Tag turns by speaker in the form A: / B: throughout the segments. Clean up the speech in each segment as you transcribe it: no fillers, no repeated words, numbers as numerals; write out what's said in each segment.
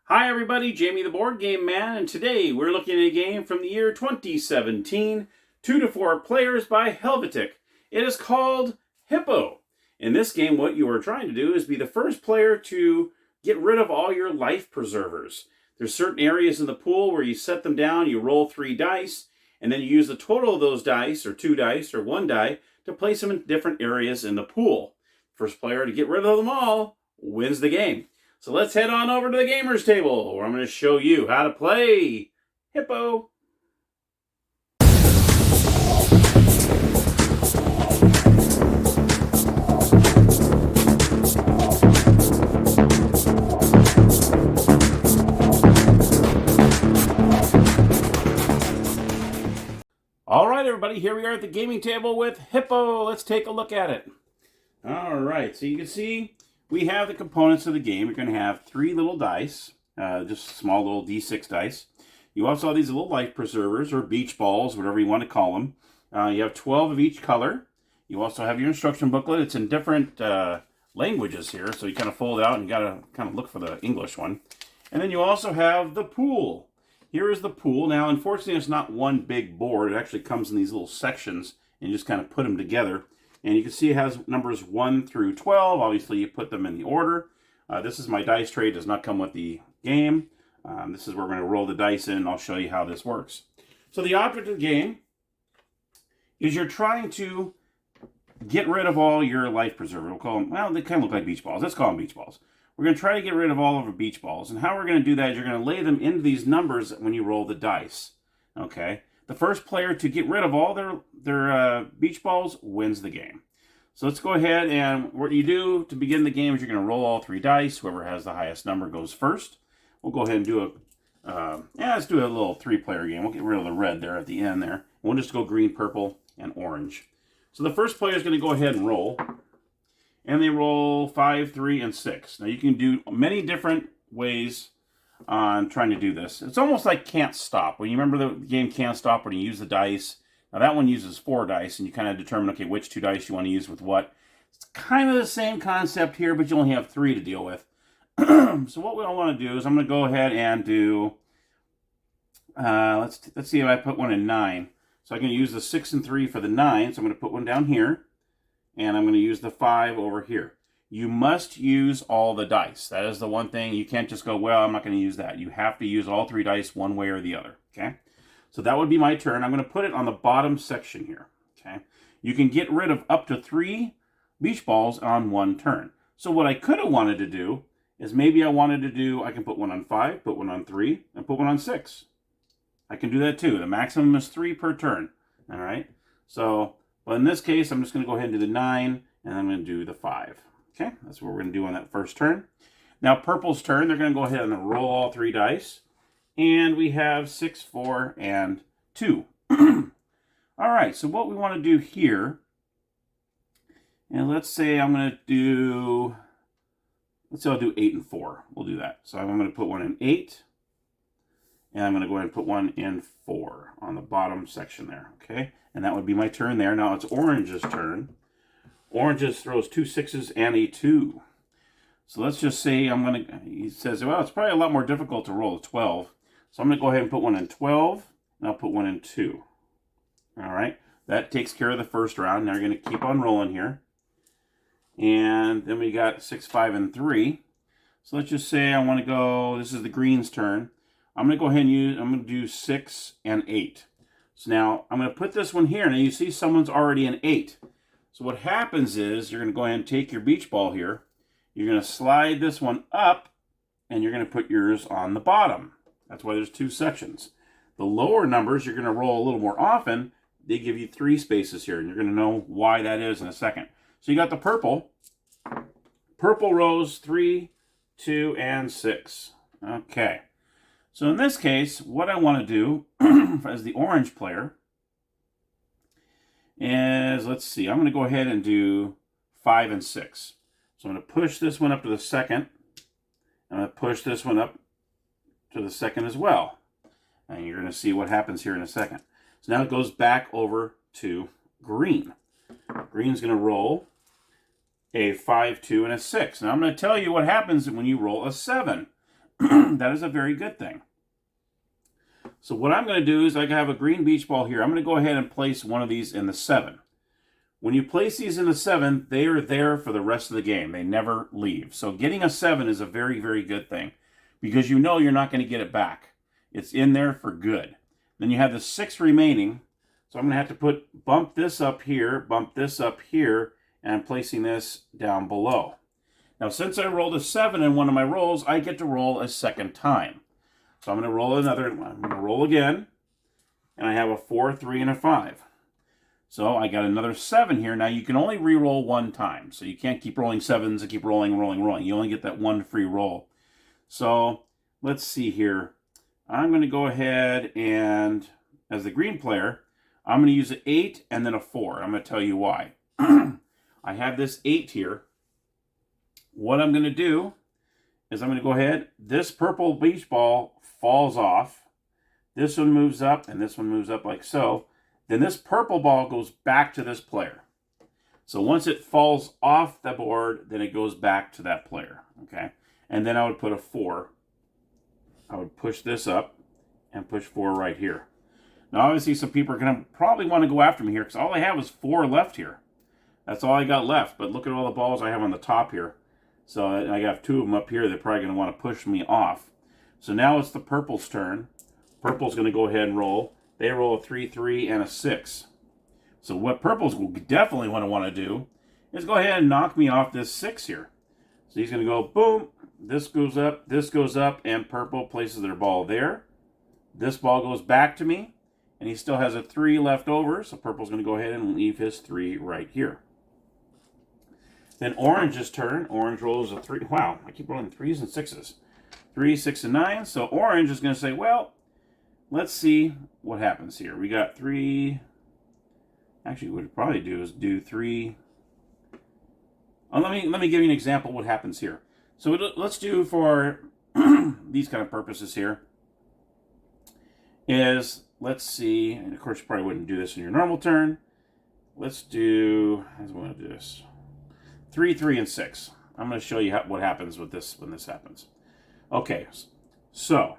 A: Hi everybody, Jamie the Board Game Man, and today we're looking at a game from the year 2017, 2 to 4 players by Helvetiq. It is called Hippo. In this game, what you are trying to do is be the first player to get rid of all your life preservers. There's certain areas in the pool where you set them down, you roll 3 dice, and then you use the total of those dice, or 2 dice, or 1 die, to place them in different areas in the pool. First player to get rid of them all wins the game. So let's head on over to the gamers table, where I'm going to show you how to play Hippo. All right, everybody, here we are at the gaming table with Hippo. Let's take a look at it. All right, so you can see we have the components of the game. You're going to have 3 little dice, just small little D6 dice. You also have these little life preservers, or beach balls, whatever you want to call them. You have 12 of each color. You also have your instruction booklet. It's in different languages here, so you kind of fold it out and you got to kind of look for the English one. And then you also have the pool. Here is the pool. Now, unfortunately, it's not one big board. It actually comes in these little sections, and you just kind of put them together. And you can see it has numbers 1 through 12. Obviously, you put them in the order. This is my dice tray. It does not come with the game. This is where we're going to roll the dice in, and I'll show you how this works. So the object of the game is you're trying to get rid of all your life preserver. We'll call them, well, they kind of look like beach balls. Let's call them beach balls. We're going to try to get rid of all of our beach balls. And how we're going to do that is you're going to lay them into these numbers when you roll the dice. Okay? The first player to get rid of all their beach balls wins the game. So let's go ahead, and what you do to begin the game is you're going to roll all 3 dice. Whoever has the highest number goes first. We'll go ahead and do let's do a little 3-player game. We'll get rid of the red there at the end there. We'll just go green, purple, and orange. So the first player is going to go ahead and roll. And they roll 5, 3, and 6. Now you can do many different ways on trying to do this. It's almost like Can't Stop. When you remember the game Can't Stop, when you use the dice. Now that one uses 4 dice, and you kind of determine, okay, which 2 dice you want to use with what. It's kind of the same concept here, but you only have 3 to deal with. So what we want to do is I'm going to go ahead and do, let's see if I put one in 9. So I can use the 6 and 3 for the 9, so I'm going to put one down here. And I'm going to use the 5 over here. You must use all the dice. That is the one thing. You can't just go, well, I'm not going to use that. You have to use all 3 dice one way or the other. Okay? So that would be my turn. I'm going to put it on the bottom section here. Okay? You can get rid of up to 3 beach balls on one turn. So what I could have wanted to do is maybe I can put one on 5, put one on 3, and put one on 6. I can do that too. The maximum is 3 per turn. All right? So, but in this case, I'm just going to go ahead and do the 9, and I'm going to do the 5. Okay, that's what we're going to do on that first turn. Now, purple's turn, they're going to go ahead and roll all 3 dice. And we have 6, 4, and 2. All right, so what we want to do here, and let's say I'll do 8 and 4. We'll do that. So I'm going to put one in 8. And I'm going to go ahead and put one in 4 on the bottom section there, okay? And that would be my turn there. Now it's Orange's turn. Orange throws 2 6s and a 2. So let's just say he says, well, it's probably a lot more difficult to roll a 12. So I'm going to go ahead and put one in 12, and I'll put one in 2. All right? That takes care of the first round. Now we're going to keep on rolling here. And then we got 6, 5, and 3. So let's just say I want to go, this is the green's turn. I'm going to go ahead and I'm going to do 6 and 8. So now I'm going to put this one here. Now you see someone's already an 8. So what happens is you're going to go ahead and take your beach ball here. You're going to slide this one up, and you're going to put yours on the bottom. That's why there's 2 sections. The lower numbers you're going to roll a little more often. They give you 3 spaces here, and you're going to know why that is in a second. So you got the purple. Purple rows 3, 2, and 6. Okay. So in this case, what I want to do as the orange player is, let's see, I'm going to go ahead and do 5 and 6. So I'm going to push this one up to the second. I'm going to push this one up to the second as well. And you're going to see what happens here in a second. So now it goes back over to green. Green's going to roll a 5, 2, and a 6. Now I'm going to tell you what happens when you roll a 7. that is a very good thing. So what I'm going to do is I have a green beach ball here. I'm going to go ahead and place one of these in the 7. When you place these in the 7, they are there for the rest of the game. They never leave. So getting a 7 is a very, very good thing because you know you're not going to get it back. It's in there for good. Then you have the 6 remaining. So I'm going to have to bump this up here, and I'm placing this down below. Now, since I rolled a 7 in one of my rolls, I get to roll a second time. So I'm going to roll another, I'm going to roll again, and I have a 4, 3, and a 5. So I got another 7 here. Now, you can only re-roll one time, so you can't keep rolling 7s and keep rolling. You only get that one free roll. So let's see here. I'm going to go ahead and, as the green player, I'm going to use an 8 and then a 4. I'm going to tell you why. I have this 8 here. What I'm going to do is I'm going to go ahead. This purple beach ball falls off. This one moves up, and this one moves up like so. Then this purple ball goes back to this player. So once it falls off the board, then it goes back to that player. Okay, and then I would put a 4. I would push this up and push 4 right here. Now, obviously, some people are going to probably want to go after me here because all I have is 4 left here. That's all I got left. But look at all the balls I have on the top here. So I got 2 of them up here. They're probably going to want to push me off. So now it's the purple's turn. Purple's going to go ahead and roll. They roll a 3, 3, and a 6. So what purple's will definitely want to do is go ahead and knock me off this 6 here. So he's going to go boom. This goes up, and purple places their ball there. This ball goes back to me, and he still has a 3 left over. So purple's going to go ahead and leave his 3 right here. Then orange's turn. Orange rolls a 3. Wow, I keep rolling 3s and 6s. 3, 6, and 9. So orange is going to say, well, let's see what happens here. We got 3. Actually, what we'd probably do is do 3. Oh, let me give you an example of what happens here. So let's do for these kind of purposes here is, let's see, and of course you probably wouldn't do this in your normal turn. Let's do, I want to do this. 3, 3, and 6. I'm going to show you what happens with this when this happens. Okay, so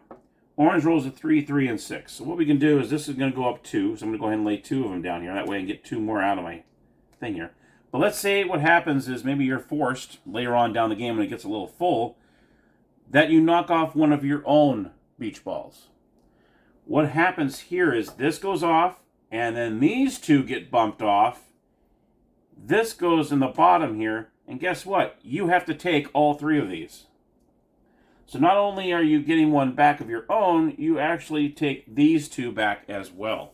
A: orange rolls a 3, 3, and 6. So what we can do is this is going to go up 2. So I'm going to go ahead and lay 2 of them down here. That way I can get 2 more out of my thing here. But let's say what happens is maybe you're forced later on down the game when it gets a little full that you knock off one of your own beach balls. What happens here is this goes off, and then these 2 get bumped off. This goes in the bottom here, and guess what? You have to take all 3 of these. So not only are you getting one back of your own, you actually take these 2 back as well.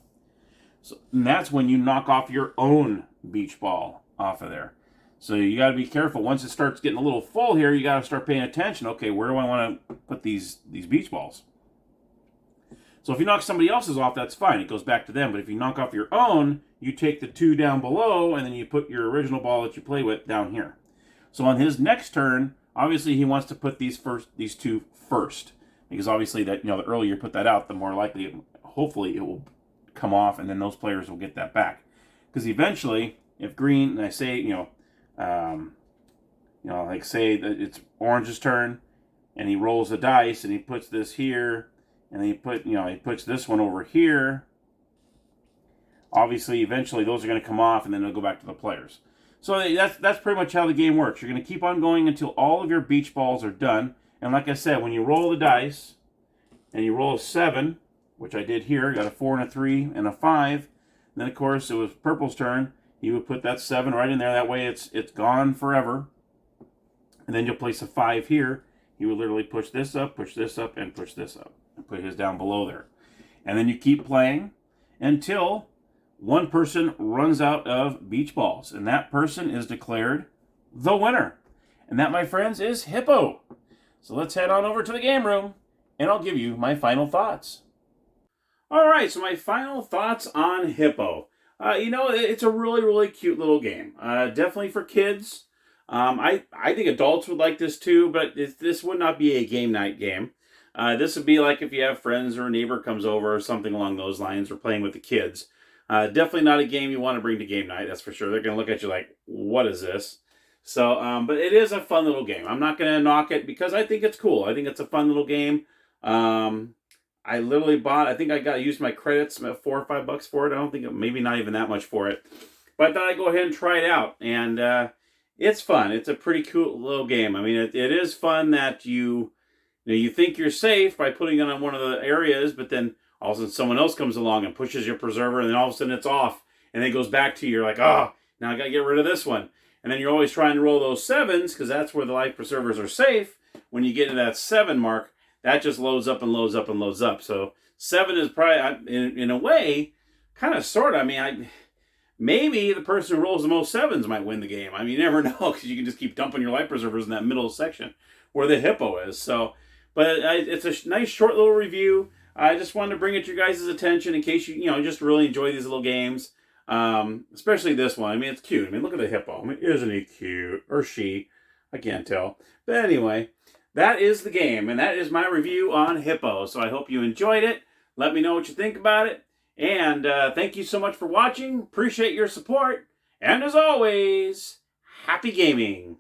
A: So, and that's when you knock off your own beach ball off of there. So you got to be careful. Once it starts getting a little full here, you got to start paying attention. Okay, where do I want to put these beach balls? So if you knock somebody else's off, that's fine. It goes back to them. But if you knock off your own, you take the 2 down below, and then you put your original ball that you play with down here. So on his next turn, obviously he wants to put these 2 first, because obviously that, the earlier you put that out, the more likely, hopefully, it will come off, and then those players will get that back. Because eventually, if green, and I say, like say that it's orange's turn, and he rolls the dice, and he puts this here, and then he puts this one over here. Obviously, eventually, those are going to come off, and then they'll go back to the players. So that's pretty much how the game works. You're going to keep on going until all of your beach balls are done. And like I said, when you roll the dice, and you roll a 7, which I did here, got a 4 and a 3 and a 5. And then, of course, it was purple's turn. He would put that 7 right in there. That way it's gone forever. And then you'll place a 5 here. He would literally push this up, and push this up. And put his down below there. And then you keep playing until one person runs out of beach balls. And that person is declared the winner. And that, my friends, is Hippo. So let's head on over to the game room, and I'll give you my final thoughts. All right, so my final thoughts on Hippo. It's a really, really cute little game. Definitely for kids. I think adults would like this too, but this would not be a game night game. This would be like if you have friends or a neighbor comes over or something along those lines, or playing with the kids. Definitely not a game you want to bring to game night, that's for sure. They're going to look at you like, what is this? So, but it is a fun little game. I'm not going to knock it because I think it's cool. I think it's a fun little game. I literally bought, I think I used my credits, about $4 or $5 for it. I don't think, maybe not even that much for it. But I thought I'd go ahead and try it out. And it's fun. It's a pretty cool little game. I mean, it is fun that you think you're safe by putting it on one of the areas, but then all of a sudden someone else comes along and pushes your preserver, and then all of a sudden it's off, and then it goes back to you. You're like, oh, now I got to get rid of this one. And then you're always trying to roll those 7s, because that's where the life preservers are safe. When you get to that 7 mark, that just loads up and loads up and loads up. So 7 is probably, in a way, kind of sort of, I mean, maybe the person who rolls the most 7s might win the game. I mean, you never know, because you can just keep dumping your life preservers in that middle section where the Hippo is. So, but it's a nice short little review. I just wanted to bring it to your guys' attention in case you just really enjoy these little games. Especially this one. I mean, it's cute. I mean, look at the Hippo. I mean, isn't he cute? Or she. I can't tell. But anyway, that is the game. And that is my review on Hippo. So I hope you enjoyed it. Let me know what you think about it. And thank you so much for watching. Appreciate your support. And as always, happy gaming.